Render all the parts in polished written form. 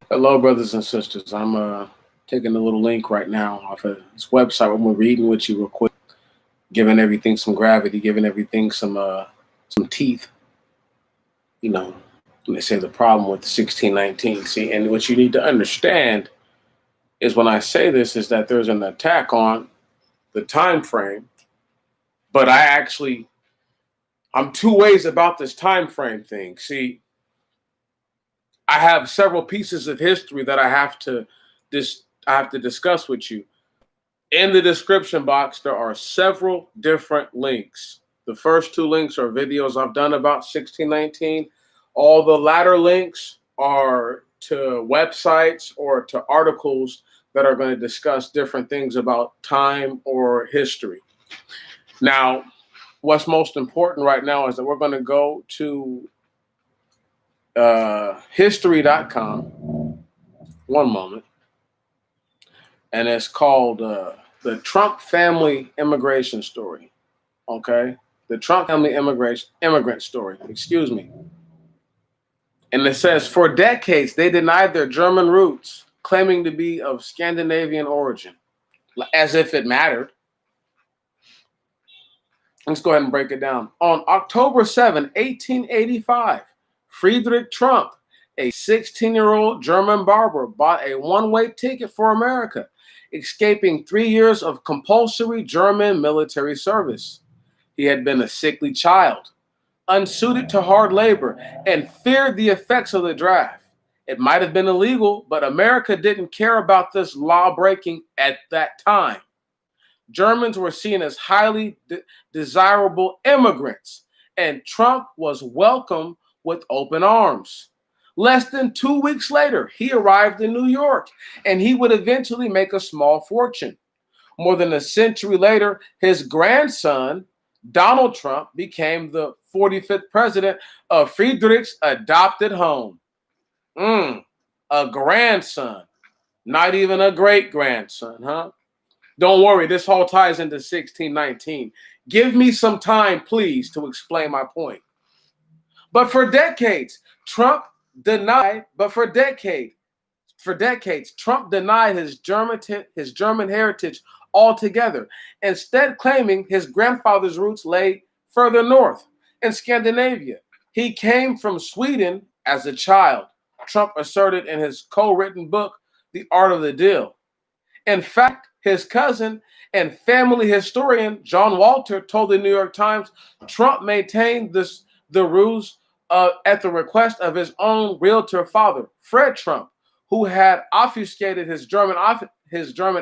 Hello, brothers and sisters. I'm taking a little link right now off of this website. I'm reading with you real quick, giving everything some gravity, giving everything some teeth. You know, when they say the problem with 1619. See, and what you need to understand is when I say this is that there's an attack on the time frame, but I'm two ways about this time frame thing. See, I have several pieces of history that I have to discuss with you. In the description box, there are several different links. The first two links are videos I've done about 1619. All the latter links are to websites or to articles that are going to discuss different things about time or history. Now, what's most important right now is that we're going to go to history.com. One moment. And it's called the Trump family immigration story. Okay, the Trump family immigrant story. Excuse me. And it says for decades they denied their German roots, claiming to be of Scandinavian origin, as if it mattered. Let's go ahead and break it down. On October 7, 1885, Friedrich Trump, a 16-year-old German barber, bought a one-way ticket for America, escaping 3 years of compulsory German military service. He had been a sickly child, unsuited to hard labor, and feared the effects of the draft. It might have been illegal, but America didn't care about this law breaking at that time. Germans were seen as highly desirable immigrants, and Trump was welcomed with open arms. Less than 2 weeks later, he arrived in New York, and he would eventually make a small fortune. More than a century later, his grandson, Donald Trump, became the 45th president of Friedrich's adopted home. A grandson, not even a great grandson, huh? Don't worry, this all ties into 1619. Give me some time, please, to explain my point. But for decades, Trump denied, but for decades, Trump denied his German heritage altogether, instead claiming his grandfather's roots lay further north in Scandinavia. He came from Sweden as a child, Trump asserted in his co-written book, The Art of the Deal. In fact, his cousin and family historian John Walter told the New York Times Trump maintained the ruse at the request of his own realtor father, Fred Trump, who had obfuscated his German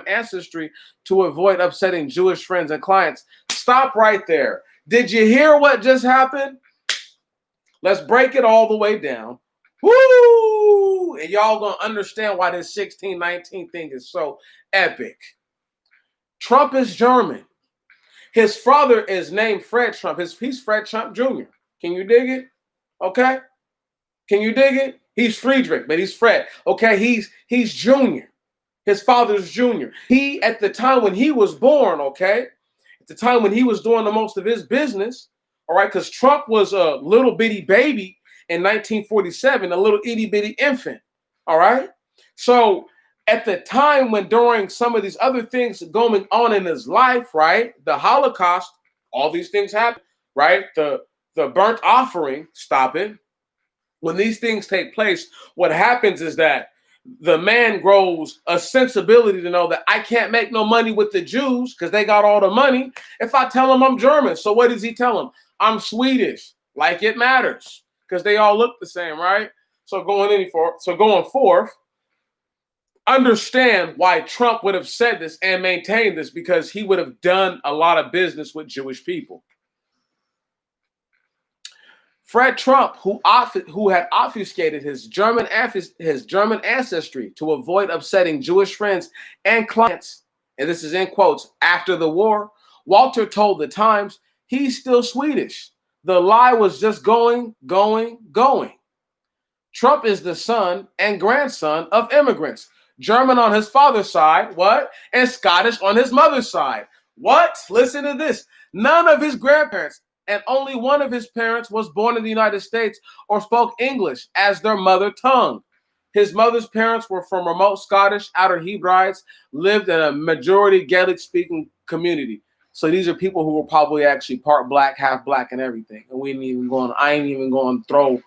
ancestry to avoid upsetting Jewish friends and clients. Stop right there. Did you hear what just happened? Let's break it all the way down. Woo! And y'all gonna understand why this 1619 thing is so epic. Trump is German. His father is named Fred Trump. He's Fred Trump Jr. Can you dig it? Okay. Can you dig it? He's Friedrich, but he's Fred. Okay, he's Junior. His father's Junior. He, at the time when he was born, okay, at the time when he was doing the most of his business, all right, because Trump was a little bitty baby in 1947, a little itty bitty infant, all right? So at the time when during some of these other things going on in his life, right, the Holocaust, all these things happen, right? The burnt offering, stop it. When these things take place, what happens is that the man grows a sensibility to know that I can't make no money with the Jews because they got all the money if I tell them I'm German. So what does he tell them? I'm Swedish, like it matters, because they all look the same, right? So going forth, understand why Trump would have said this and maintained this, because he would have done a lot of business with Jewish people. Fred Trump, who had obfuscated his German ancestry to avoid upsetting Jewish friends and clients, and this is in quotes, after the war, Walter told the Times he's still Swedish. The lie was just going. Trump is the son and grandson of immigrants, German on his father's side, what? And Scottish on his mother's side. What? Listen to this. None of his grandparents and only one of his parents was born in the United States or spoke English as their mother tongue. His mother's parents were from remote Scottish Outer Hebrides, lived in a majority Gaelic-speaking community. So these are people who were probably actually part black, half black, and everything. And we ain't even going. I ain't even going to throw,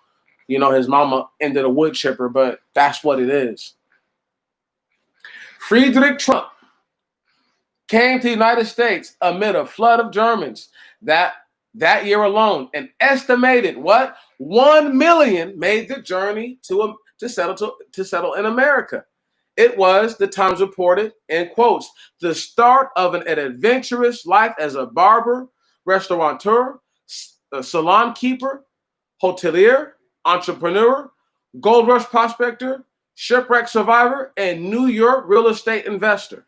his mama into the wood chipper, but that's what it is. Friedrich Trump came to the United States amid a flood of Germans that year alone. An estimated 1 million made the journey to settle in America. It was, the Times reported, in quotes, the start of an adventurous life as a barber, restaurateur, salon keeper, hotelier, entrepreneur, gold rush prospector, shipwreck survivor, and New York real estate investor.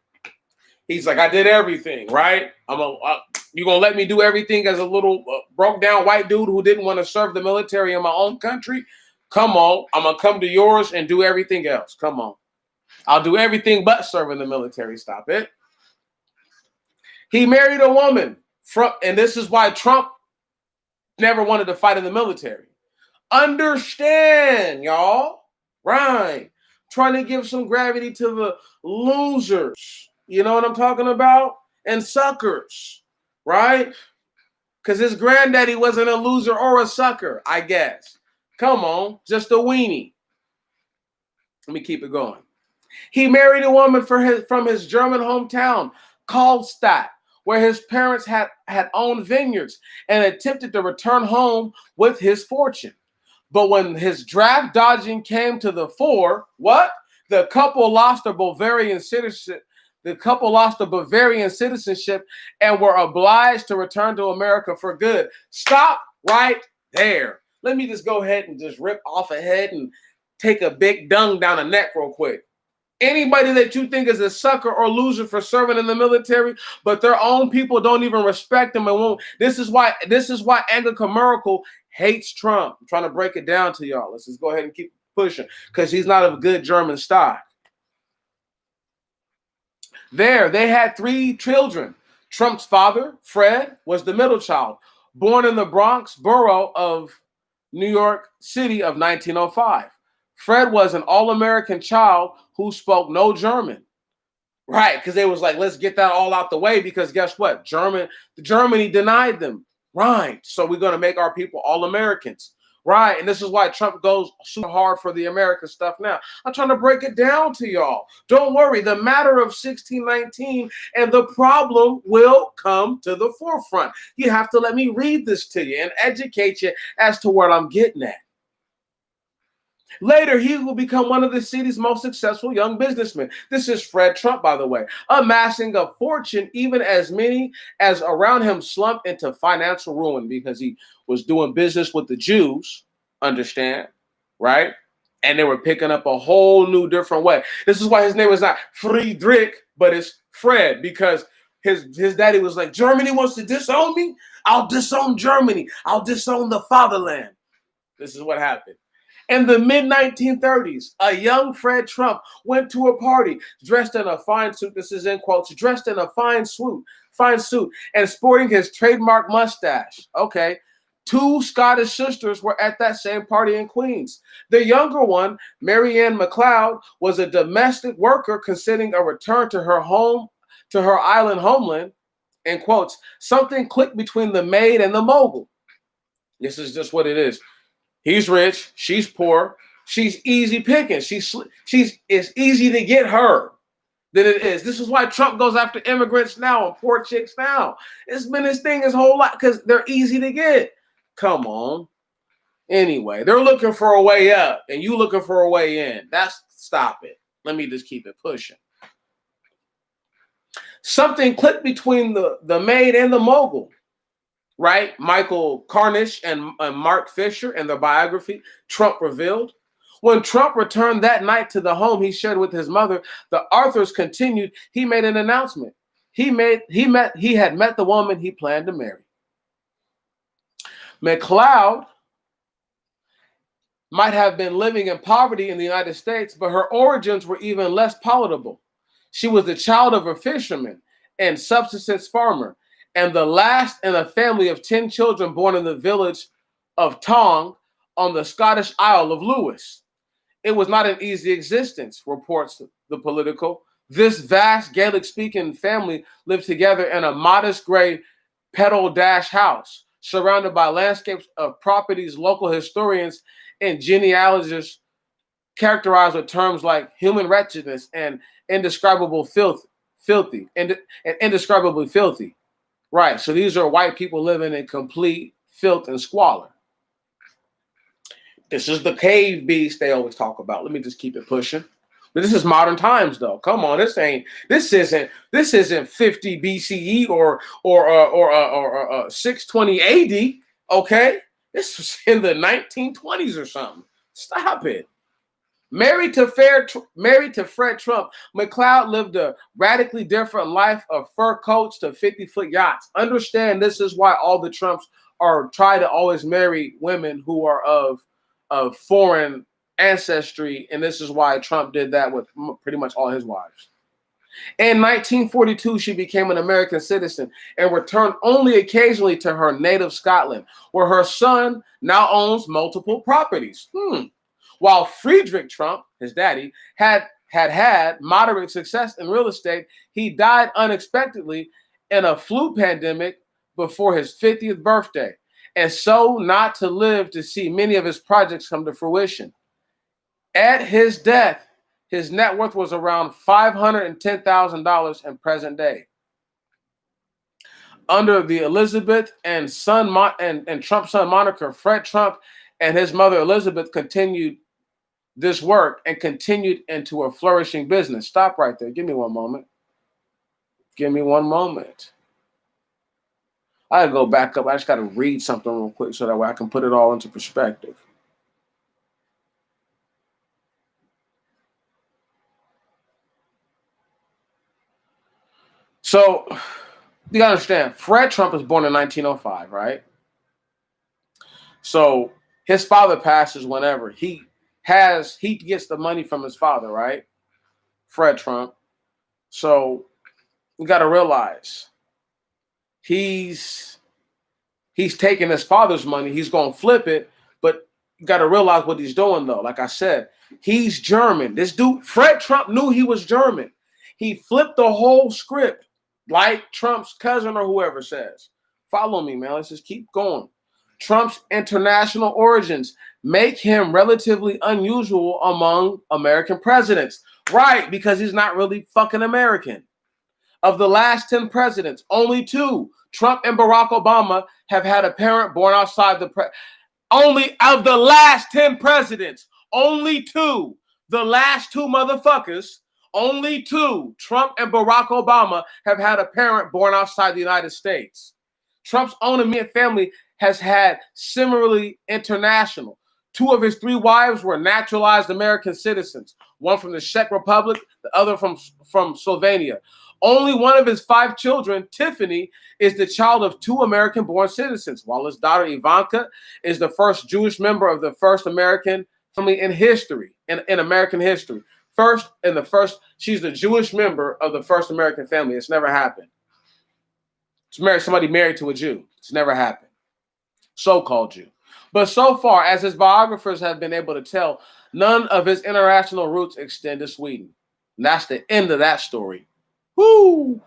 He's like, I did everything, right? You gonna let me do everything as a little broke down white dude who didn't want to serve the military in my own country? Come on, I'm gonna come to yours and do everything else. Come on. I'll do everything but serve in the military. Stop it. He married a woman and this is why Trump never wanted to fight in the military. Understand, y'all. Right. Trying to give some gravity to the losers. You know what I'm talking about? And suckers. Right? Because his granddaddy wasn't a loser or a sucker, I guess. Come on. Just a weenie. Let me keep it going. He married a woman from his German hometown, Karlstadt, where his parents had owned vineyards and attempted to return home with his fortune. But when his draft dodging came to the fore, the couple lost their Bavarian citizenship. The couple lost the Bavarian citizenship and were obliged to return to America for good. Stop right there. Let me just go ahead and just rip off a head and take a big dung down a neck real quick. Anybody that you think is a sucker or loser for serving in the military, but their own people don't even respect them and won't. This is why Angela Merkel hates Trump. I'm trying to break it down to y'all. Let's just go ahead and keep pushing because he's not of good German stock. They had 3 children. Trump's father, Fred, was the middle child, born in the Bronx borough of New York City of 1905. Fred was an all-American child who spoke no German. Right, because they was like, let's get that all out the way because guess what? Germany denied them. Right, so we're going to make our people all Americans. Right, and this is why Trump goes super hard for the American stuff now. I'm trying to break it down to y'all. Don't worry, the matter of 1619 and the problem will come to the forefront. You have to let me read this to you and educate you as to what I'm getting at. Later, he will become one of the city's most successful young businessmen. This is Fred Trump, by the way, amassing a fortune even as many as around him slumped into financial ruin because he was doing business with the Jews, understand, right? And they were picking up a whole new different way. This is why his name is not Friedrich, but it's Fred, because his daddy was like, Germany wants to disown me? I'll disown Germany. I'll disown the fatherland. This is what happened. In the mid-1930s, a young Fred Trump went to a party dressed in a fine suit. This is in quotes, dressed in a fine suit, and sporting his trademark mustache. Okay. 2 Scottish sisters were at that same party in Queens. The younger one, Marianne McLeod, was a domestic worker considering a return to her island homeland. In quotes, something clicked between the maid and the mogul. This is just what it is. He's rich. She's poor. She's easy picking. It's easy to get her than it is. This is why Trump goes after immigrants now and poor chicks now. It's been his thing his whole life because they're easy to get. Come on. Anyway, they're looking for a way up and you looking for a way in. Stop it. Let me just keep it pushing. Something clicked between the maid and the mogul. Right? Michael Carnish and Mark Fisher in their biography, Trump revealed. When Trump returned that night to the home he shared with his mother, the Arthurs continued, he made an announcement. He had met the woman he planned to marry. McLeod might have been living in poverty in the United States, but her origins were even less palatable. She was the child of a fisherman and subsistence farmer, and the last in a family of 10 children born in the village of Tong on the Scottish Isle of Lewis. It was not an easy existence, reports the Political. This vast Gaelic-speaking family lived together in a modest gray pedal dash house, surrounded by landscapes of properties local historians and genealogists characterized with terms like human wretchedness and indescribable and indescribably filthy. Right. So these are white people living in complete filth and squalor. This is the cave beast they always talk about. Let me just keep it pushing. But this is modern times, though. Come on, this isn't 50 BCE or 620 AD. Okay, this was in the 1920s or something. Stop it. Married to Fred Trump, McLeod lived a radically different life of fur coats to 50-foot yachts. Understand, this is why all the Trumps are try to always marry women who are of foreign ancestry, and this is why Trump did that with pretty much all his wives. In 1942, she became an American citizen and returned only occasionally to her native Scotland, where her son now owns multiple properties. While Friedrich Trump, his daddy, had moderate success in real estate, he died unexpectedly in a flu pandemic before his 50th birthday, and so not to live to see many of his projects come to fruition. At his death, his net worth was around $510,000 in present day. Under the Elizabeth and Trump's son moniker, Fred Trump and his mother Elizabeth continued this work and continued into a flourishing business. Stop right there. Give me one moment. Give me one moment. I gotta go back up. I just gotta read something real quick so that way I can put it all into perspective. So you gotta understand, Fred Trump was born in 1905, right? So his father passes whenever he gets the money from his father, right? Fred Trump. So you got to realize he's taking his father's money. He's going to flip it, but you got to realize what he's doing though. Like I said, he's German. This dude, Fred Trump, knew he was German. He flipped the whole script, like Trump's cousin or whoever says. Follow me, man. Let's just keep going. Trump's international origins make him relatively unusual among American presidents. Right, because he's not really fucking American. Of the last 10 presidents, only 2, Trump and Barack Obama, have had a parent born outside only of the last 10 presidents, only 2. The last 2 motherfuckers, only 2, Trump and Barack Obama, have had a parent born outside the United States. Trump's own immediate family has had similarly international. 2 of his 3 wives were naturalized American citizens, one from the Czech Republic, the other from Slovenia. Only one of his 5 children, Tiffany, is the child of 2 American-born citizens, while his daughter Ivanka is the first Jewish member of the first American family in history, in American history. She's the Jewish member of the first American family. It's never happened. Somebody married to a Jew. It's never happened. So-called Jew. But so far, as his biographers have been able to tell, none of his international roots extend to Sweden. And that's the end of that story. Woo!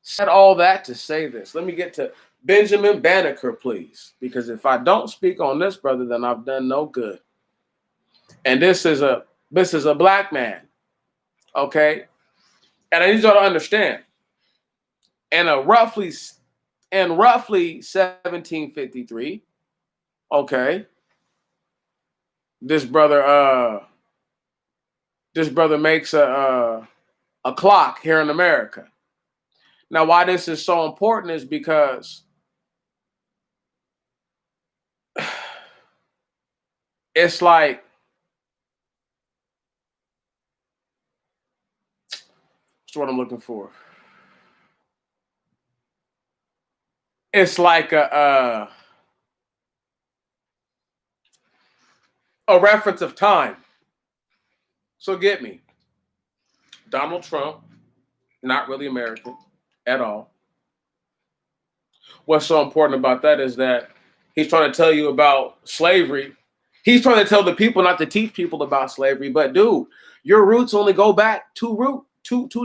Said all that to say this. Let me get to Benjamin Banneker, please. Because if I don't speak on this, brother, then I've done no good. And this is a black man. Okay? And I need y'all to understand. In roughly 1753, okay, this brother makes a clock here in America. Now, why this is so important is because it's like, what's what I'm looking for? It's like a reference of time. So get me. Donald Trump, not really American at all. What's so important about that is that he's trying to tell you about slavery He's trying to tell the people not to teach people about slavery, but dude, your roots only go back two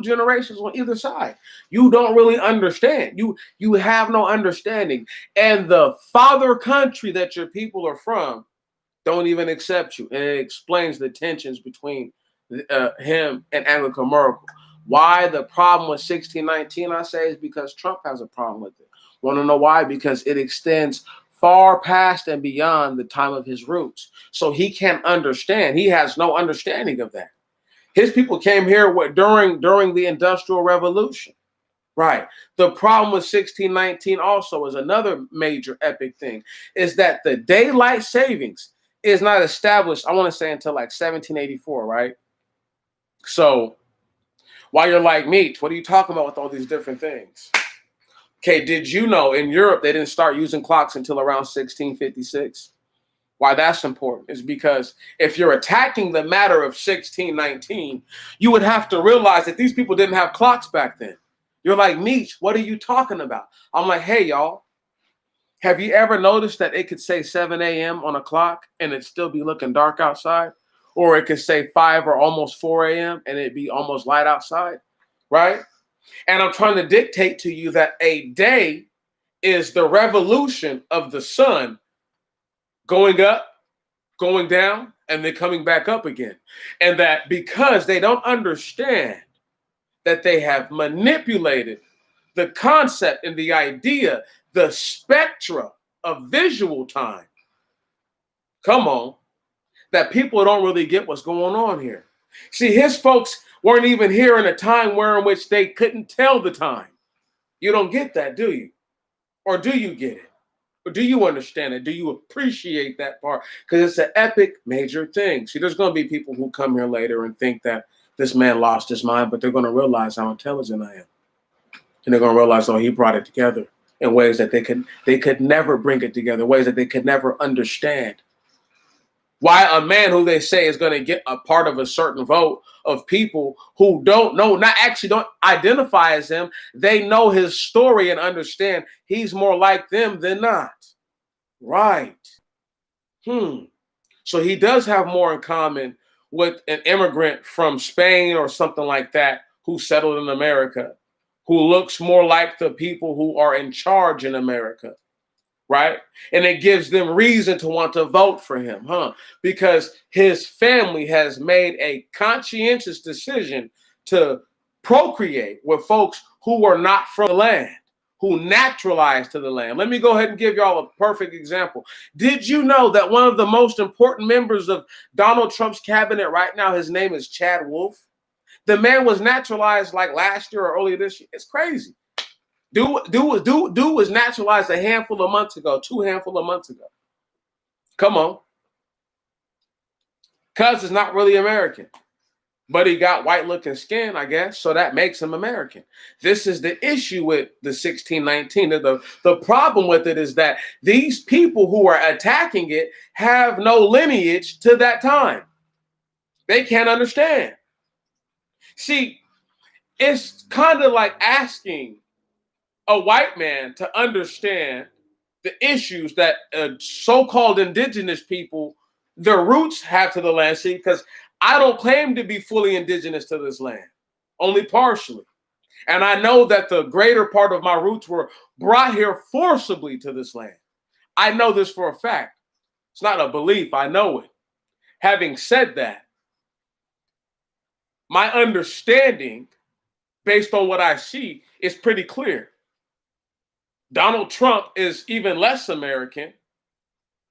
generations on either side. You don't really understand. You have no understanding, and the father country that your people are from don't even accept you, and it explains the tensions between him and Angela Merkel. Why the problem with 1619, I say, is because Trump has a problem with it. Want to know why? Because it extends far past and beyond the time of his roots. So he can't understand. He has no understanding of that. His people came here during the Industrial Revolution. Right. The problem with 1619 also is another major epic thing, is that the daylight savings is not established, I want to say, until like 1784, right? So while you're like, Meech, what are you talking about with all these different things? Okay, did you know in Europe they didn't start using clocks until around 1656? Why that's important is because if you're attacking the matter of 1619, you would have to realize that these people didn't have clocks back then. You're like, Meech, what are you talking about? I'm like, hey, y'all, have you ever noticed that it could say 7 a.m. on a clock and it still be looking dark outside? Or it could say 5 or almost 4 a.m. and it'd be almost light outside, right? And I'm trying to dictate to you that a day is the revolution of the sun going up, going down, and then coming back up again. And that because they don't understand that they have manipulated the concept and the idea, the spectra of visual time. Come on, that people don't really get what's going on here. See, his folks weren't even here in a time in which they couldn't tell the time. You don't get that, do you? Or do you get it? Or do you understand it? Do you appreciate that part? Because it's an epic major thing. See, there's going to be people who come here later and think that this man lost his mind, but they're going to realize how intelligent I am. And they're going to realize, oh, he brought it together in ways that they could never bring it together, ways that they could never understand. Why a man who they say is going to get a part of a certain vote of people who don't identify as him, they know his story and understand he's more like them than not. Right. So he does have more in common with an immigrant from Spain or something like that who settled in America, who looks more like the people who are in charge in America. Right? And it gives them reason to want to vote for him, because his family has made a conscientious decision to procreate with folks who are not from the land, who naturalized to the land. Let me go ahead and give y'all a perfect example. Did you know that one of the most important members of Donald Trump's cabinet right now, his name is Chad Wolf? The man was naturalized like last year or earlier this year. It's crazy. Dude was naturalized a handful of months ago, 2 handful of months ago. Come on. Cuz is not really American, but he got white looking skin, I guess, so that makes him American. This is the issue with the 1619. The problem with it is that these people who are attacking it have no lineage to that time. They can't understand. See, it's kind of like asking a white man to understand the issues that so-called indigenous people, their roots have to the land. See, because I don't claim to be fully indigenous to this land, only partially. And I know that the greater part of my roots were brought here forcibly to this land. I know this for a fact. It's not a belief, I know it. Having said that, my understanding, based on what I see, is pretty clear. Donald Trump is even less American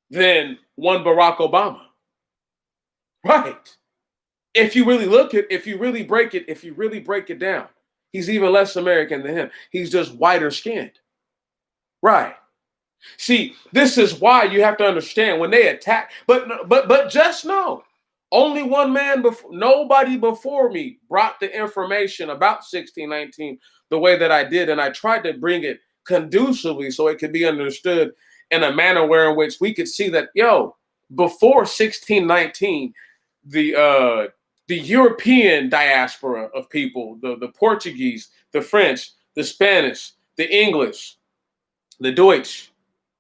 than one Barack Obama. Right. If you really break it down, he's even less American than him. He's just whiter skinned. Right. See, this is why you have to understand when they attack, but just know, only one man nobody before me brought the information about 1619 the way that I did, and I tried to bring it conducively so it could be understood in a manner in which we could see that, before 1619, the European diaspora of people, the Portuguese, the French, the Spanish, the English, the Deutsch,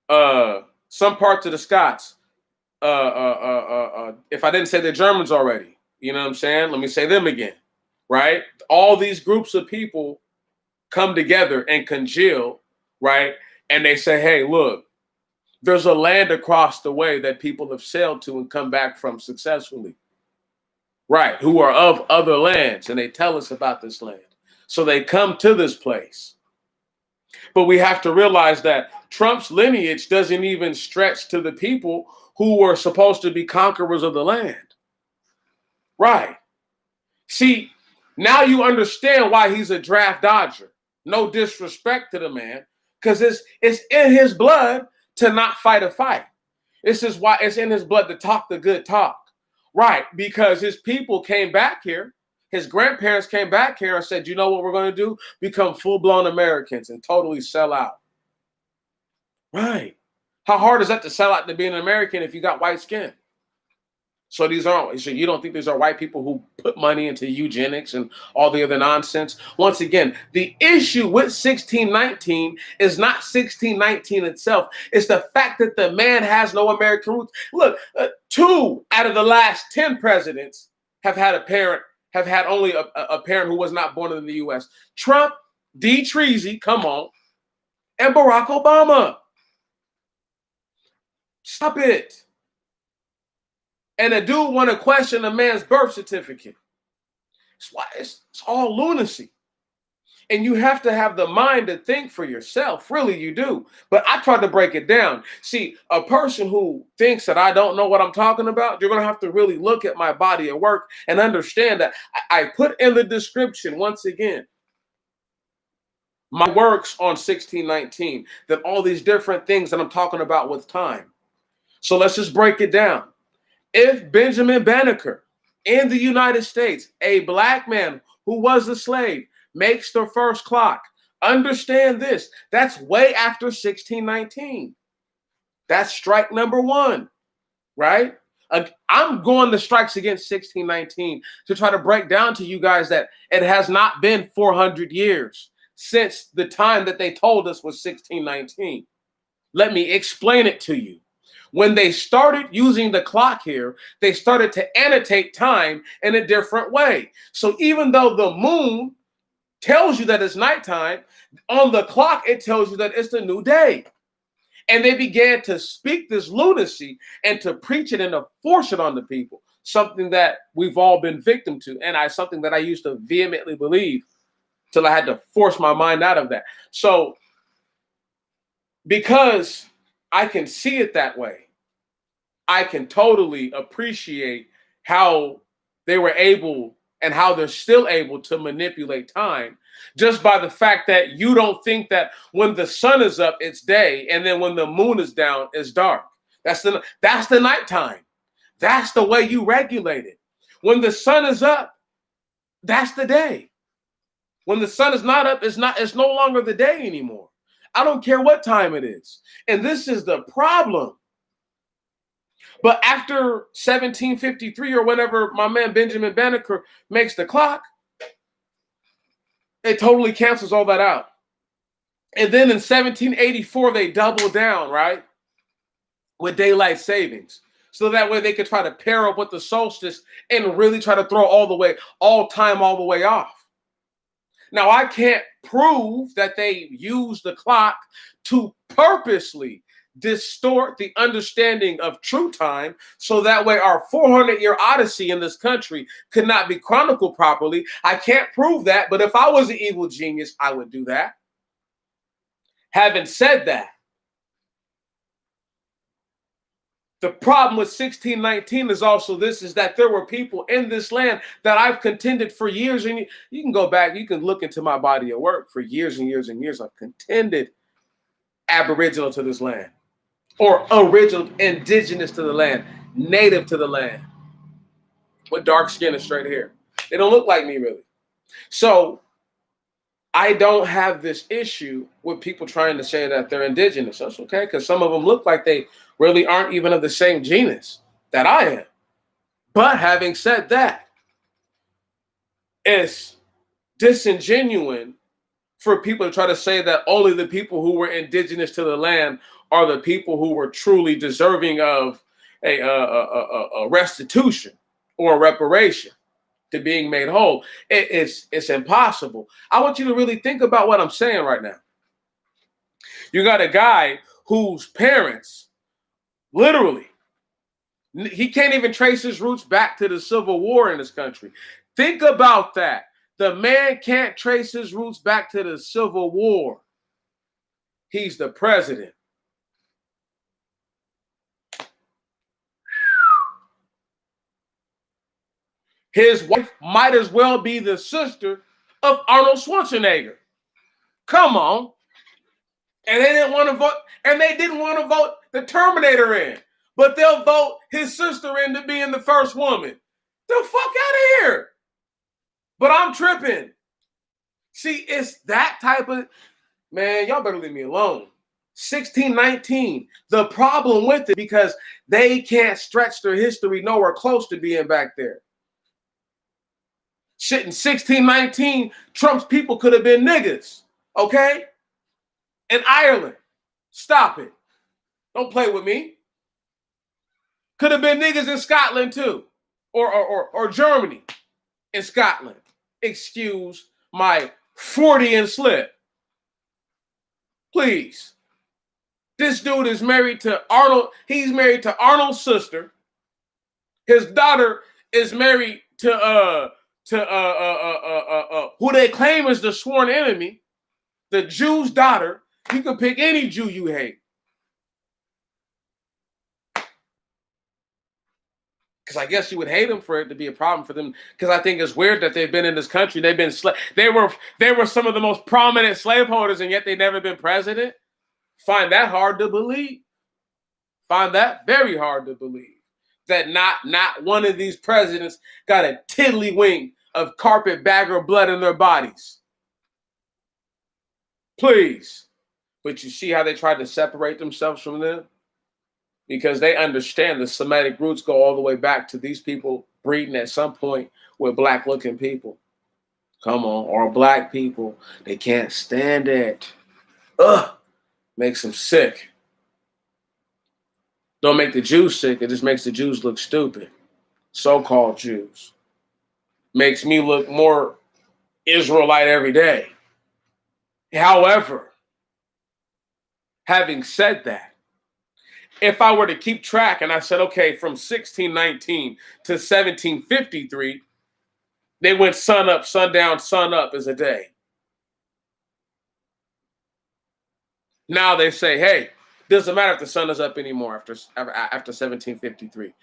some parts of the Scots, if I didn't say the Germans already, you know what I'm saying? Let me say them again, right? All these groups of people come together and congeal, right? And they say, hey, look, there's a land across the way that people have sailed to and come back from successfully, right? Who are of other lands, and they tell us about this land. So they come to this place. But we have to realize that Trump's lineage doesn't even stretch to the people who were supposed to be conquerors of the land. Right. See, now you understand why he's a draft dodger. No disrespect to the man, because it's in his blood to not fight a fight. This is why it's in his blood to talk the good talk. Right, because his people came back here. His grandparents came back here and said, you know what we're going to do? Become full-blown Americans and totally sell out. Right. How hard is that to sell out to being an American if you got white skin? So you don't think these are white people who put money into eugenics and all the other nonsense? Once again, the issue with 1619 is not 1619 itself. It's the fact that the man has no American roots. Look, 2 out of the last 10 presidents have had only a parent who was not born in the U.S. Trump, D. Treasy, come on, and Barack Obama. Stop it. And a dude want to question a man's birth certificate. It's all lunacy. And you have to have the mind to think for yourself. Really, you do. But I tried to break it down. See, a person who thinks that I don't know what I'm talking about, you're going to have to really look at my body of work and understand that I put in the description, once again, my works on 1619, that all these different things that I'm talking about with time. So let's just break it down. If Benjamin Banneker in the United States, a black man who was a slave, makes the first clock, understand this, that's way after 1619. That's strike number 1, right? I'm going to strikes against 1619 to try to break down to you guys that it has not been 400 years since the time that they told us was 1619. Let me explain it to you. When they started using the clock here, they started to annotate time in a different way. So even though the moon tells you that it's nighttime, on the clock, it tells you that it's the new day. And they began to speak this lunacy and to preach it and to force it on the people, something that we've all been victim to. And something that I used to vehemently believe till I had to force my mind out of that. So because I can see it that way, I can totally appreciate how they were able and how they're still able to manipulate time just by the fact that you don't think that when the sun is up, it's day, and then when the moon is down, it's dark. That's the nighttime. That's the way you regulate it. When the sun is up, that's the day. When the sun is not up, it's no longer the day anymore. I don't care what time it is. And this is the problem. But after 1753 or whenever my man Benjamin Banneker makes the clock, it totally cancels all that out. And then in 1784, they double down, right? With daylight savings. So that way they could try to pair up with the solstice and really try to throw all the way off. Now, I can't prove that they use the clock to purposely distort the understanding of true time so that way our 400-year odyssey in this country could not be chronicled properly. I can't prove that, but if I was an evil genius, I would do that. Having said that, the problem with 1619 is also this, is that there were people in this land that I've contended for years, and you can go back, you can look into my body of work for years and years and years. I've contended aboriginal to this land, or original, indigenous to the land, native to the land, with dark skin and straight hair. They don't look like me, really. So I don't have this issue with people trying to say that they're indigenous. That's okay, because some of them look like they really aren't even of the same genus that I am. But having said that, it's disingenuous for people to try to say that only the people who were indigenous to the land are the people who were truly deserving of a restitution or a reparation to being made whole. It's impossible. I want you to really think about what I'm saying right now. You got a guy whose parents, literally, he can't even trace his roots back to the Civil War in this country. Think about that. The man can't trace his roots back to the Civil War. He's the president. His wife might as well be the sister of Arnold Schwarzenegger. Come on. And they didn't want to vote, and they didn't want to vote the Terminator in, but they'll vote his sister into being the first woman. The fuck out of here. But I'm tripping. See, it's that type of, man, y'all better leave me alone. 1619. The problem with it, because they can't stretch their history nowhere close to being back there. Shit, in 1619, Trump's people could have been niggas, okay? In Ireland. Stop it. Don't play with me. Could have been niggas in Scotland too. Or Germany and Scotland. Excuse my Freudian slip. Please. This dude is married to Arnold. He's married to Arnold's sister. His daughter is married to who they claim is the sworn enemy, the Jew's daughter. You can pick any Jew you hate. Because I guess you would hate them for it to be a problem for them. Because I think it's weird that they've been in this country. They've been they were some of the most prominent slaveholders, and yet they've never been president. Find that hard to believe. Find that very hard to believe. That not one of these presidents got a tiddlywink of carpetbagger blood in their bodies. Please. But you see how they tried to separate themselves from them? Because they understand the Semitic roots go all the way back to these people breeding at some point with black-looking people. Come on, or black people. They can't stand it. Ugh, makes them sick. Don't make the Jews sick. It just makes the Jews look stupid. So-called Jews. Makes me look more Israelite every day. However, having said that, if I were to keep track and I said, okay, from 1619 to 1753, they went sun up, sundown, sun up is a day. Now they say, hey, doesn't matter if the sun is up anymore after 1753.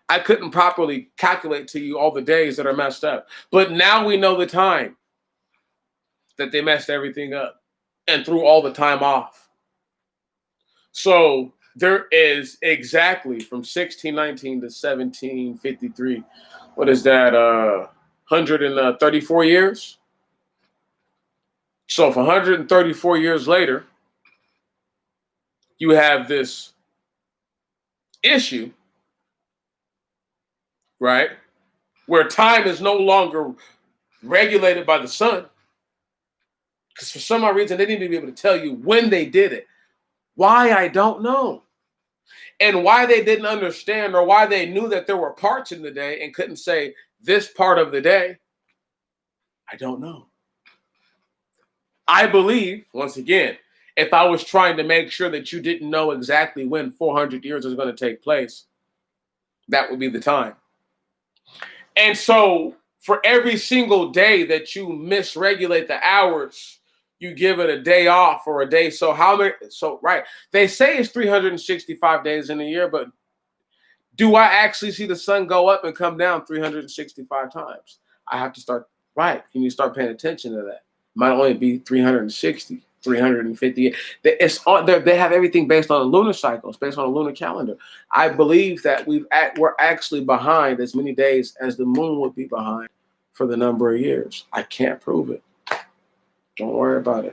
I couldn't properly calculate to you all the days that are messed up. But now we know the time that they messed everything up and threw all the time off. So there is exactly from 1619 to 1753. What is that? 134 years? So if 134 years later, you have this issue, right, where time is no longer regulated by the sun, because for some odd reason, they need to be able to tell you when they did it. Why, I don't know. And why they didn't understand, or why they knew that there were parts in the day and couldn't say this part of the day, I don't know. I believe, once again, if I was trying to make sure that you didn't know exactly when 400 years was going to take place, that would be the time. And so for every single day that you misregulate the hours, you give it a day off or a day. So how many? So, right. They say it's 365 days in a year, but do I actually see the sun go up and come down 365 times? I have to start, right. You need to start paying attention to that. It might only be 360. 350. They have everything based on the lunar cycles, based on a lunar calendar. I believe that we're actually behind as many days as the moon would be behind for the number of years. I can't prove it. Don't worry about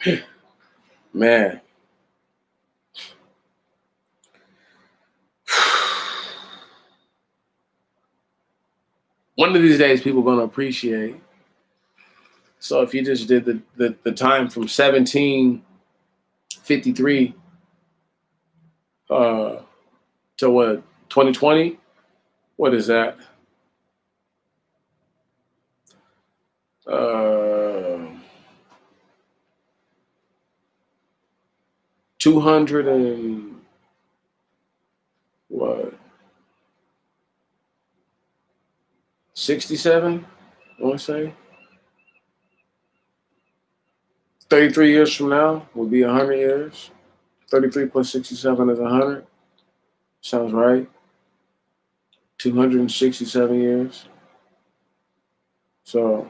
it. Man. One of these days, people are going to appreciate. So if you just did the time from 1753 to what, 2020? What is that? 200 and what? 67, I want to say. 33 years from now will be 100 years. 33 plus 67 is 100. Sounds right. 267 years. So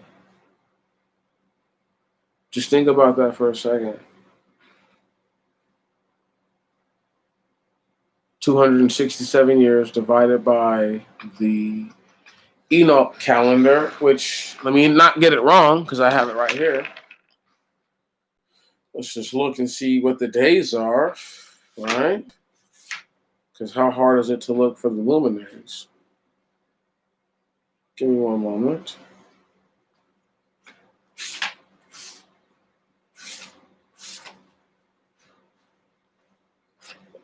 just think about that for a second. 267 years divided by the Enoch calendar, which, let me not get it wrong because I have it right here. Let's just look and see what the days are, right? Because how hard is it to look for the luminaries? Give me one moment.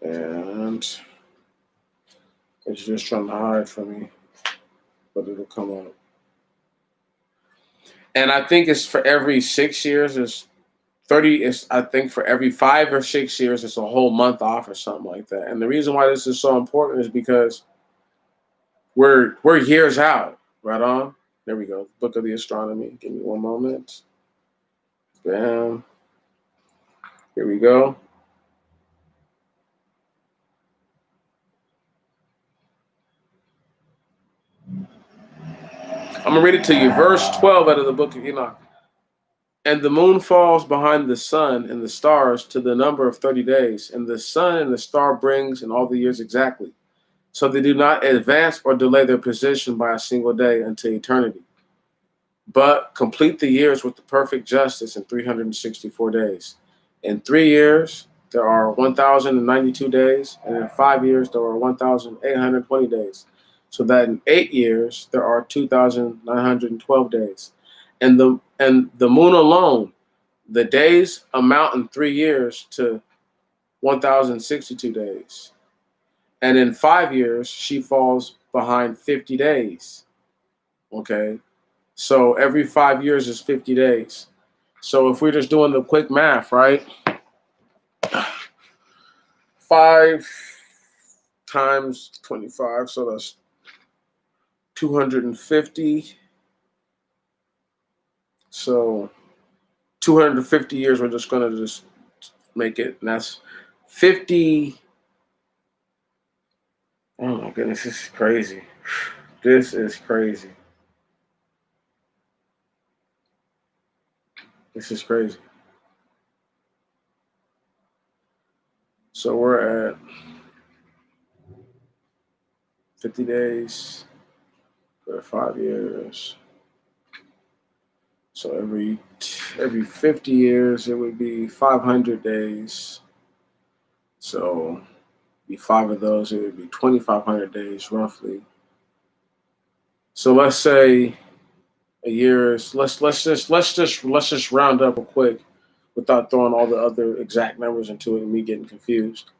And it's just trying to hide from me, but it'll come up. And I think it's for every 6 years, it's 30 is, I think for every 5 or 6 years, it's a whole month off or something like that. And the reason why this is so important is because we're years out. Right on. There we go. Book of the Astronomy. Give me one moment. Bam. Here we go. I'm going to read it to you. Verse 12 out of the book of Enoch. And the moon falls behind the sun and the stars to the number of 30 days. And the sun and the star brings in all the years exactly. So they do not advance or delay their position by a single day unto eternity, but complete the years with the perfect justice in 364 days. In 3 years, there are 1,092 days, and in 5 years, there are 1,820 days. So that in 8 years, there are 2,912 days. And the moon alone, the days amount in 3 years to 1,062 days. And in 5 years, she falls behind 50 days. Okay. So every 5 years is 50 days. So if we're just doing the quick math, right? 5 times 25, so that's 250. So 250 years, we're just going to just make it. And that's 50. Oh my goodness, this is crazy. This is crazy. This is crazy. So we're at 50 days for 5 years. So every 50 years, it would be 500 days. So be 5 of those, it would be 2,500 days roughly. So let's say a year is, let's just round up real quick without throwing all the other exact numbers into it and me getting confused.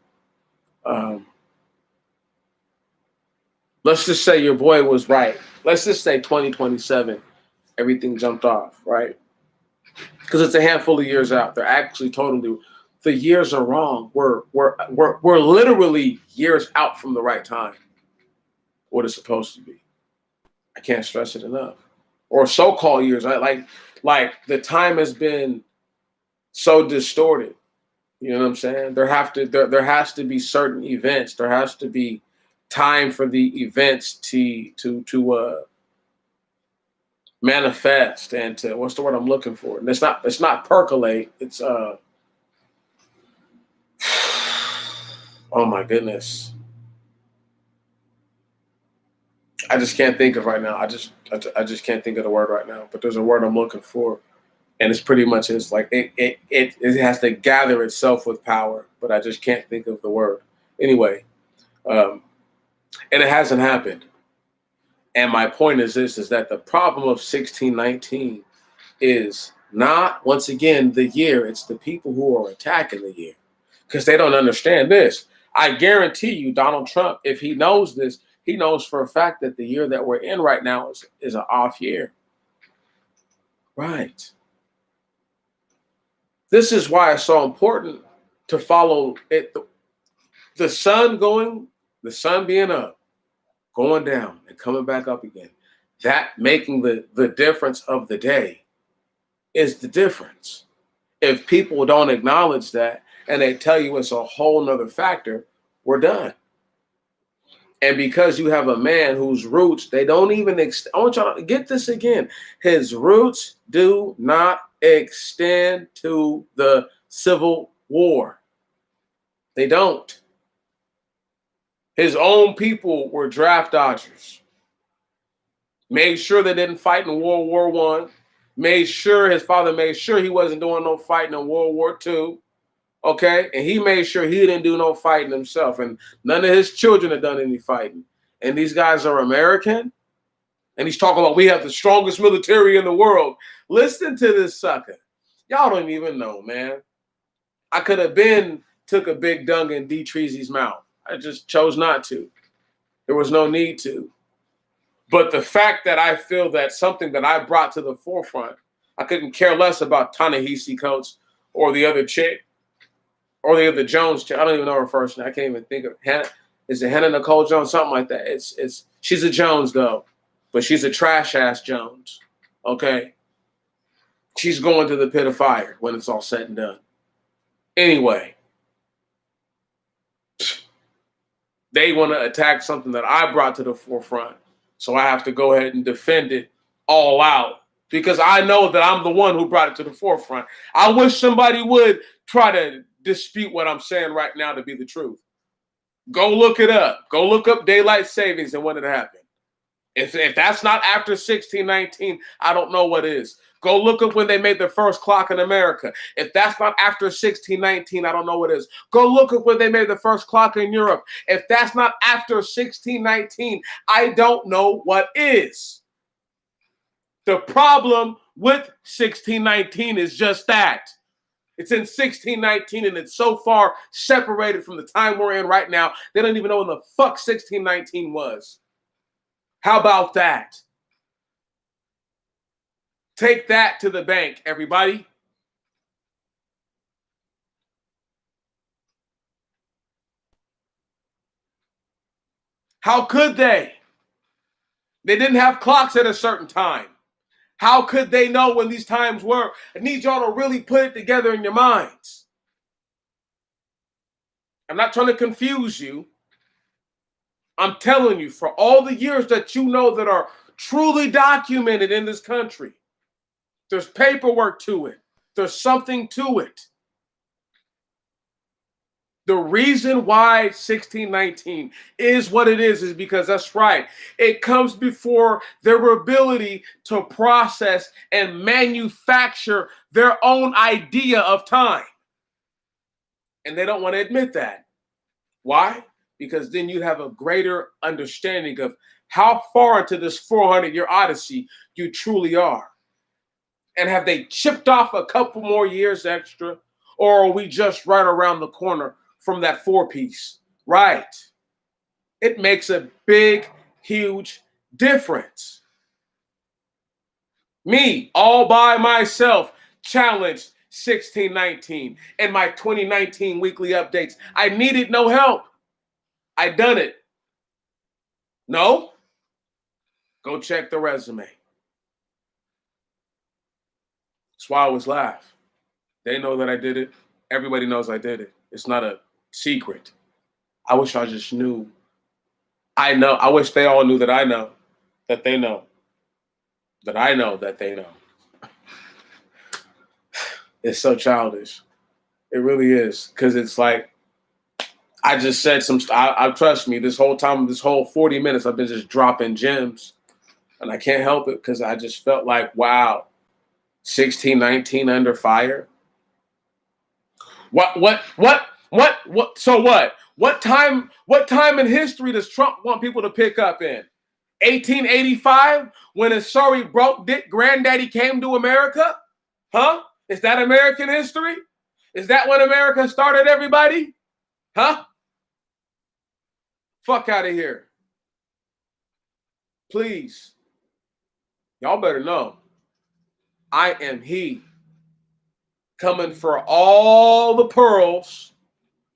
Let's just say your boy was right. Let's just say 2027, everything jumped off, right? Because it's a handful of years out. They're actually totally, the years are wrong. We're literally years out from the right time. What it's supposed to be. I can't stress it enough. Or so-called years, right? Like the time has been so distorted. You know what I'm saying? There has to be certain events. There has to be time for the events to manifest and to, what's the word I'm looking for? And it's not percolate. It's oh my goodness. I just can't think of right now. I just can't think of the word right now. But there's a word I'm looking for, and it's pretty much it's like it has to gather itself with power. But I just can't think of the word. Anyway, and it hasn't happened. And my point is this: is that the problem of 1619 is not, once again, the year. It's the people who are attacking the year, because they don't understand this. I guarantee you, Donald Trump, if he knows this, he knows for a fact that the year that we're in right now is an off year. Right. This is why it's so important to follow it. The sun being up, going down and coming back up again. That making the difference of the day is the difference. If people don't acknowledge that and they tell you it's a whole nother factor, we're done. And because you have a man whose roots, they don't even I want y'all to get this again. His roots do not extend to the Civil War. They don't. His own people were draft dodgers. Made sure they didn't fight in World War I. His father made sure he wasn't doing no fighting in World War II. Okay? And he made sure he didn't do no fighting himself. And none of his children have done any fighting. And these guys are American. And he's talking about we have the strongest military in the world. Listen to this sucker. Y'all don't even know, man. I could have took a big dung in D. Treasy's mouth. I just chose not to. There was no need to. But the fact that I feel that something that I brought to the forefront, I couldn't care less about Ta-Nehisi Coates or the other chick or the other Jones chick. I don't even know her first name. I can't even think of Hannah. Is it Hannah Nicole Jones? Something like that. She's a Jones though, but she's a trash ass Jones. Okay. She's going to the pit of fire when it's all said and done. Anyway, they want to attack something that I brought to the forefront. So I have to go ahead and defend it all out because I know that I'm the one who brought it to the forefront. I wish somebody would try to dispute what I'm saying right now to be the truth. Go look it up. Go look up daylight savings and when it happened. If that's not after 1619, I don't know what is. Go look up when they made the first clock in America. If that's not after 1619, I don't know what is. Go look up when they made the first clock in Europe. If that's not after 1619, I don't know what is. The problem with 1619 is just that. It's in 1619 and it's so far separated from the time we're in right now, they don't even know when the fuck 1619 was. How about that? Take that to the bank, everybody. How could they? They didn't have clocks at a certain time. How could they know when these times were? I need y'all to really put it together in your minds. I'm not trying to confuse you. I'm telling you, for all the years that you know that are truly documented in this country, there's paperwork to it. There's something to it. The reason why 1619 is what it is because that's right. It comes before their ability to process and manufacture their own idea of time. And they don't want to admit that. Why? Because then you have a greater understanding of how far into this 400-year odyssey you truly are. And have they chipped off a couple more years extra? Or are we just right around the corner from that 4-piece? Right. It makes a big, huge difference. Me, all by myself, challenged 1619 in my 2019 weekly updates. I needed no help. I done it. No? Go check the resume. That's why I always laugh. They know that I did it. Everybody knows I did it. It's not a secret. I wish I just knew. I know. I wish they all knew that I know. That they know. That I know that they know. It's so childish. It really is. Because it's like, I just said I trust me, this whole time, this whole 40 minutes, I've been just dropping gems. And I can't help it because I just felt like, wow, 1619 under fire. What? So what? What time in history does Trump want people to pick up in? 1885, when a sorry broke dick granddaddy came to America? Huh? Is that American history? Is that when America started, everybody? Huh? Fuck out of here. Please. Y'all better know. I am he. Coming for all the pearls,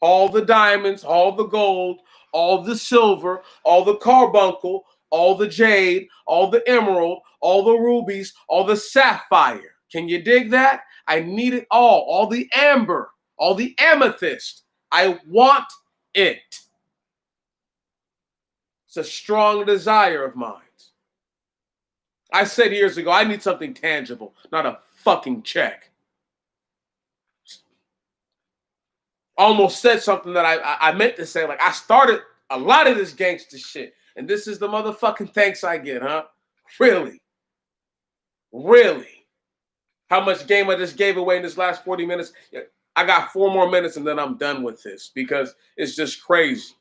all the diamonds, all the gold, all the silver, all the carbuncle, all the jade, all the emerald, all the rubies, all the sapphire. Can you dig that? I need it all the amber, all the amethyst. I want it. It's a strong desire of mine. I said years ago, I need something tangible, not a fucking check. Almost said something that I meant to say. Like, I started a lot of this gangster shit, and this is the motherfucking thanks I get, huh? Really? Really? How much game I just gave away in this last 40 minutes? I got 4 more minutes, and then I'm done with this because it's just crazy.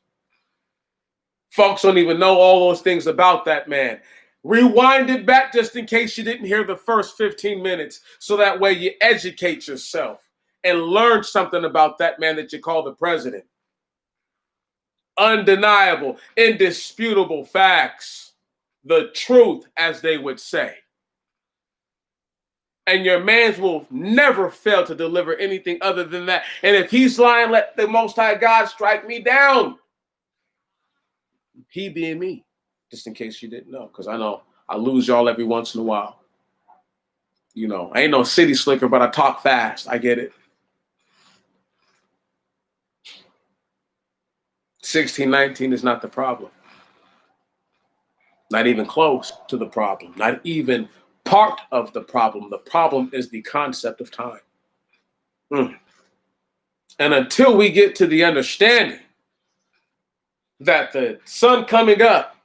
Folks don't even know all those things about that man. Rewind it back just in case you didn't hear the first 15 minutes, so that way you educate yourself and learn something about that man that you call the president. Undeniable, indisputable facts. The truth, as they would say. And your mans will never fail to deliver anything other than that. And if he's lying, let the Most High God strike me down. He being me, just in case you didn't know, because I know I lose y'all every once in a while. You know, I ain't no city slicker, but I talk fast. I get it. 1619 is not the problem. Not even close to the problem. Not even part of the problem. The problem is the concept of time. And until we get to the understanding that the sun coming up,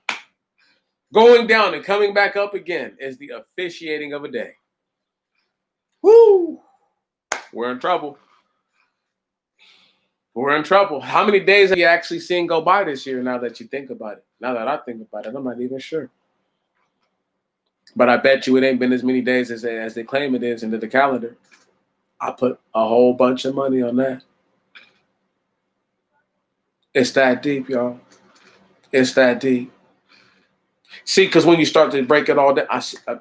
going down and coming back up again is the officiating of a day. Woo! We're in trouble. We're in trouble. How many days have you actually seen go by this year now that you think about it? Now that I think about it, I'm not even sure. But I bet you it ain't been as many days as they claim it is into the calendar. I put a whole bunch of money on that. It's that deep, y'all. It's that deep. See, because when you start to break it all down,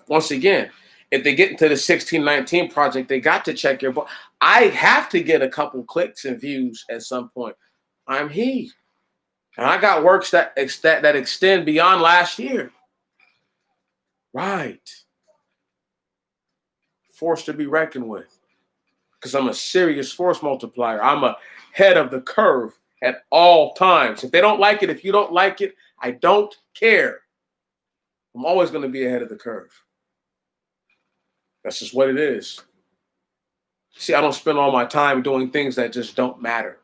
once again, if they get into the 1619 project, they got to check your book. I have to get a couple clicks and views at some point. I'm he. And I got works that extend beyond last year. Right. Force to be reckoned with. Because I'm a serious force multiplier. I'm ahead of the curve at all times. If they don't like it, if you don't like it, I don't care. I'm always going to be ahead of the curve. That's just what it is. See, I don't spend all my time doing things that just don't matter.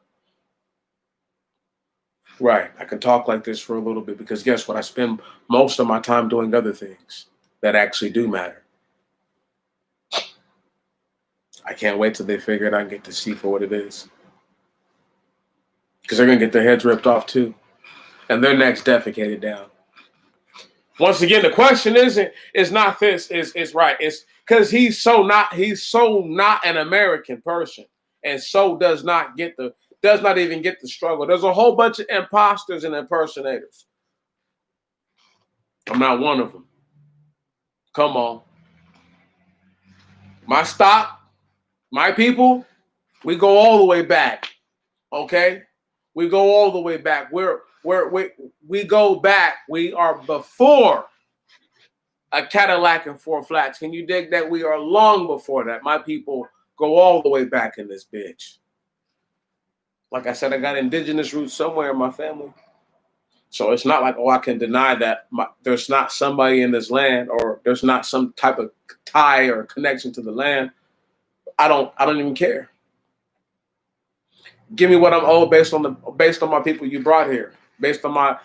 Right. I can talk like this for a little bit because guess what? I spend most of my time doing other things that actually do matter. I can't wait till they figure it out and get to see for what it is. Because they're going to get their heads ripped off too. And their necks defecated down. Once again, the question is not this, is right. It's because he's so not an American person, and so does not even get the struggle. There's a whole bunch of imposters and impersonators. I'm not one of them. Come on. My stock, my people, we go all the way back. Okay? We go all the way back. We go back. We are before a Cadillac and 4 flats. Can you dig that? We are long before that. My people go all the way back in this bitch. Like I said, I got indigenous roots somewhere in my family. So it's not like, oh, I can deny that there's not somebody in this land or there's not some type of tie or connection to the land. I don't even care. Give me what I'm owed based on my people you brought here, based on my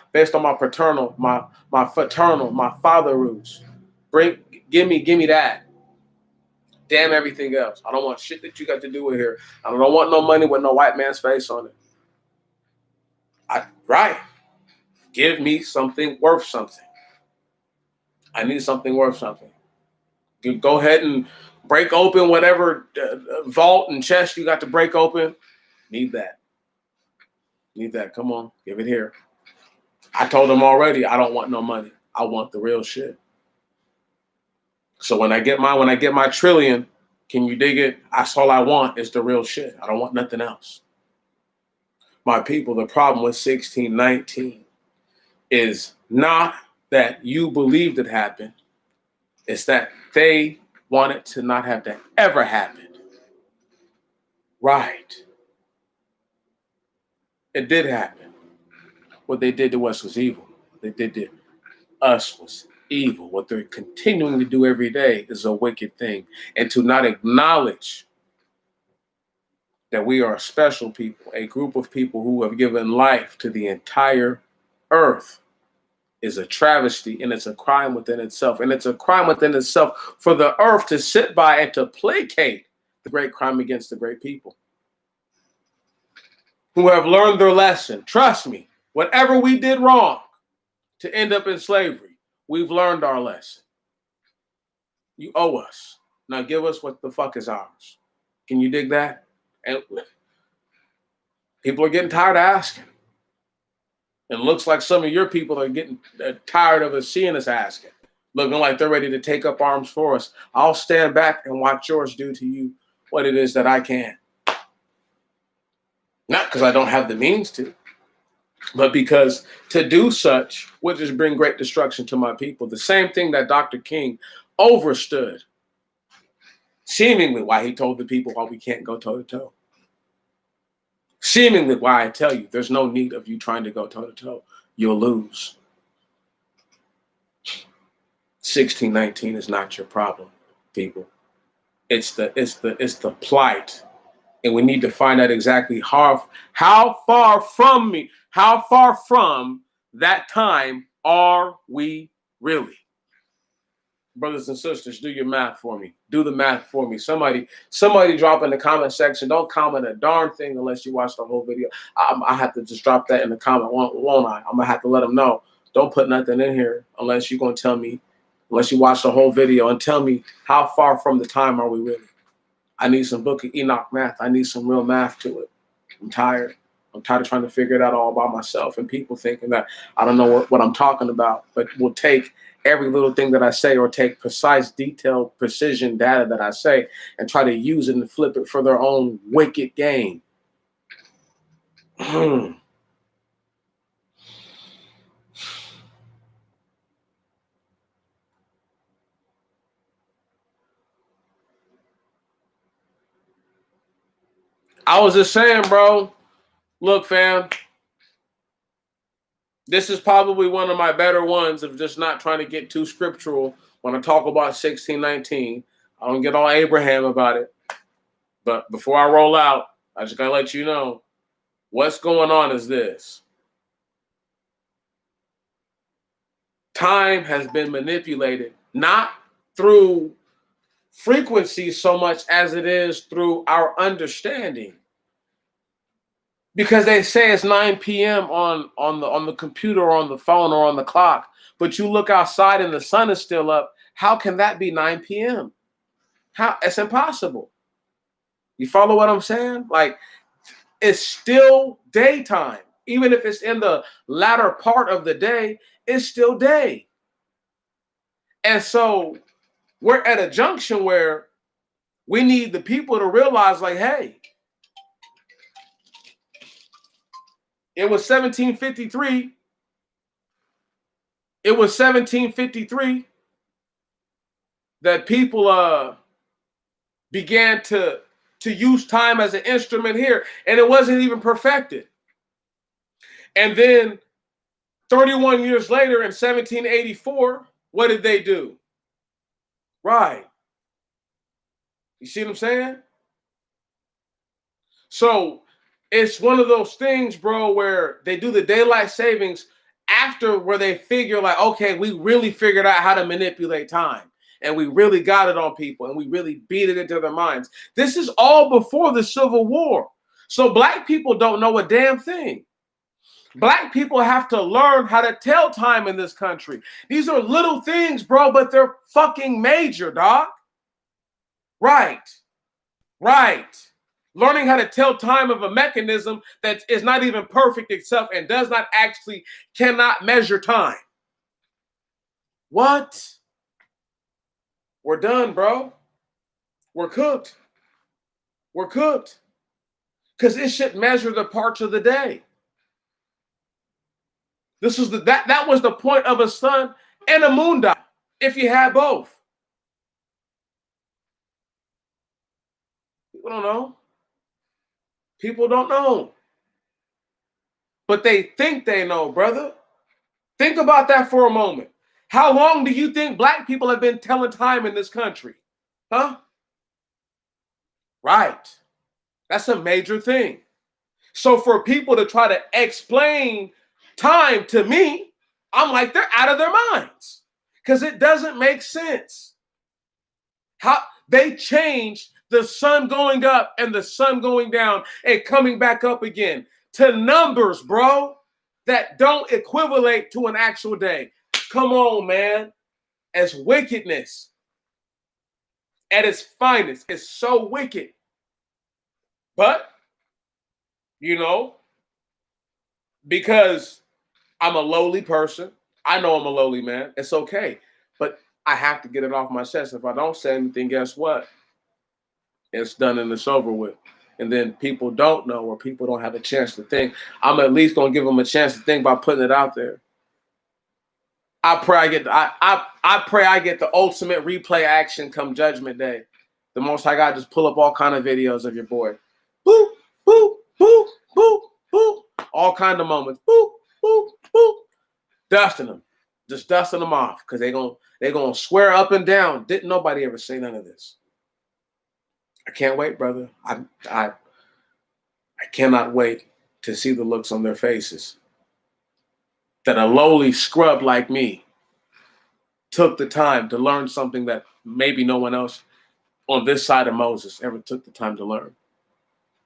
paternal, my fraternal, my father roots. Give me that. Damn everything else. I don't want shit that you got to do with here. I don't want no money with no white man's face on it. Right. Give me something worth something. I need something worth something. You go ahead and break open whatever vault and chest you got to break open. Need that. Come on. Give it here. I told them already, I don't want no money. I want the real shit. So when I get my trillion, can you dig it? That's all I want is the real shit. I don't want nothing else. My people, the problem with 1619 is not that you believed it happened. It's that they want it to not have to ever happen. Right. It did happen. What they did to us was evil. What they did to us was evil. What they're continuing to do every day is a wicked thing. And to not acknowledge that we are a special people, a group of people who have given life to the entire earth, is a travesty, and it's a crime within itself. And it's a crime within itself for the earth to sit by and to placate the great crime against the great people who have learned their lesson. Trust me, whatever we did wrong to end up in slavery, we've learned our lesson. You owe us. Now give us what the fuck is ours. Can you dig that? And people are getting tired of asking. It looks like some of your people are getting tired of us seeing us asking, looking like they're ready to take up arms for us. I'll stand back and watch yours do to you what it is that I can. Not because I don't have the means to, but because to do such would just bring great destruction to my people. The same thing that Dr. King overstood, seemingly why he told the people why we can't go toe-to-toe. Seemingly why I tell you there's no need of you trying to go toe-to-toe. You'll lose. 1619 is not your problem, people. It's the plight. And we need to find out exactly how far from that time are we really? Brothers and sisters, do your math for me. Do the math for me. Somebody drop in the comment section. Don't comment a darn thing unless you watch the whole video. I have to just drop that in the comment, won't I? I'm going to have to let them know. Don't put nothing in here unless you're going to tell me, unless you watch the whole video and tell me how far from the time are we really. I need some Book of Enoch math. I need some real math to it. I'm tired. I'm tired of trying to figure it out all by myself and people thinking that I don't know what I'm talking about, but will take every little thing that I say or take precise, detailed, precision data that I say and try to use it and flip it for their own wicked gain. I was just saying, bro, look, fam, this is probably one of my better ones of just not trying to get too scriptural when I talk about 1619. I don't get all Abraham about it. But before I roll out, I just got to let you know what's going on is this. Time has been manipulated, not through frequency so much as it is through our understanding. Because they say it's 9 p.m. on the computer or on the phone or on the clock, but you look outside and the sun is still up. How can that be 9 p.m.? How? It's impossible. You follow what I'm saying? Like, it's still daytime. Even if it's in the latter part of the day, it's still day. And so we're at a junction where we need the people to realize, like, hey, it was 1753. It was 1753 that people began to use time as an instrument here, and it wasn't even perfected. And then 31 years later in 1784, what did they do? Right. You see what I'm saying? So it's one of those things, bro, where they do the daylight savings after where they figure like, okay, we really figured out how to manipulate time. And we really got it on people and we really beat it into their minds. This is all before the Civil War. So black people don't know a damn thing. Black people have to learn how to tell time in this country. These are little things, bro, but they're fucking major, dog. Right. Right. Learning how to tell time of a mechanism that is not even perfect itself and does not actually, cannot measure time. What? We're done, bro. We're cooked. We're cooked. Because it should measure the parts of the day. This was that was the point of a sun and a moon dial, if you had both. People don't know. People don't know. But they think they know, brother. Think about that for a moment. How long do you think black people have been telling time in this country? Huh? Right. That's a major thing. So for people to try to explain time to me, I'm like, they're out of their minds because it doesn't make sense. How they changed the sun going up and the sun going down and coming back up again to numbers, bro, that don't equivalent to an actual day. Come on, man. As wickedness at its finest, it's so wicked. But, you know, because I'm a lowly person, I know I'm a lowly man. It's okay. But I have to get it off my chest. If I don't say anything, guess what? It's done and it's over with. And then people don't know or people don't have a chance to think. I'm at least going to give them a chance to think by putting it out there. I pray I get the ultimate replay action come Judgment Day. The Most High God just pull up all kind of videos of your boy. Boop, boop, boop, boop, boop. All kind of moments. Boop, boop, boop. Dusting them. Just dusting them off because they're gonna swear up and down. Didn't nobody ever say none of this. I can't wait, brother. I cannot wait to see the looks on their faces. That a lowly scrub like me took the time to learn something that maybe no one else on this side of Moses ever took the time to learn.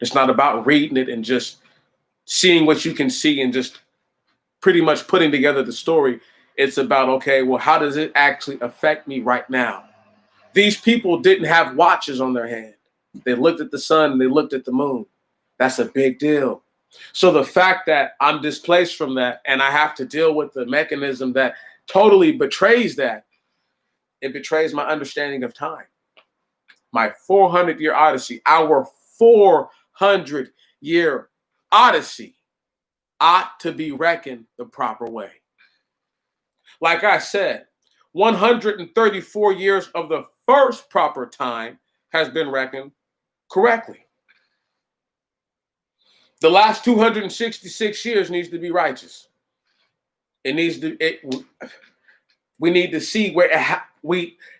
It's not about reading it and just seeing what you can see and just pretty much putting together the story. It's about, okay, well, how does it actually affect me right now? These people didn't have watches on their hand. They looked at the sun and they looked at the moon. That's a big deal. So the fact that I'm displaced from that and I have to deal with the mechanism that totally betrays that, it betrays my understanding of time. My 400-year odyssey, our 400-year odyssey ought to be reckoned the proper way. Like I said, 134 years of the first proper time has been reckoned correctly. The last 266 years needs to be righteous. It needs to. We need to see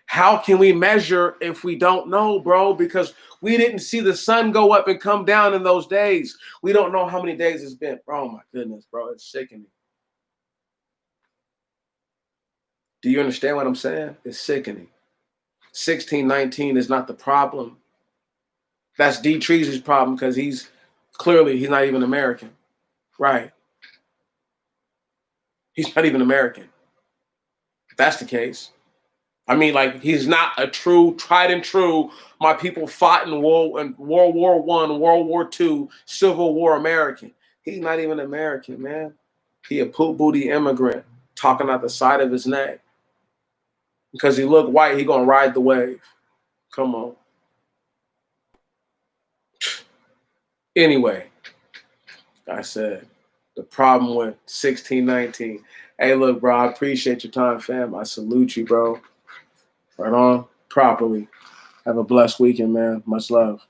how can we measure if we don't know, bro? Because we didn't see the sun go up and come down in those days. We don't know how many days it's been. Oh my goodness, bro, it's sickening. Do you understand what I'm saying? It's sickening. 1619 is not the problem. That's D. Treasy's problem because he's not even American. Right. He's not even American. If that's the case. I mean, like, he's not a true, tried and true, my people fought in World War I, World War II, Civil War American. He's not even American, man. He a poop booty immigrant talking out the side of his neck. Because he look white, he gonna ride the wave. Come on. Anyway, I said, the problem with 1619. Hey, look, bro, I appreciate your time, fam. I salute you, bro. Right on, properly. Have a blessed weekend, man. Much love.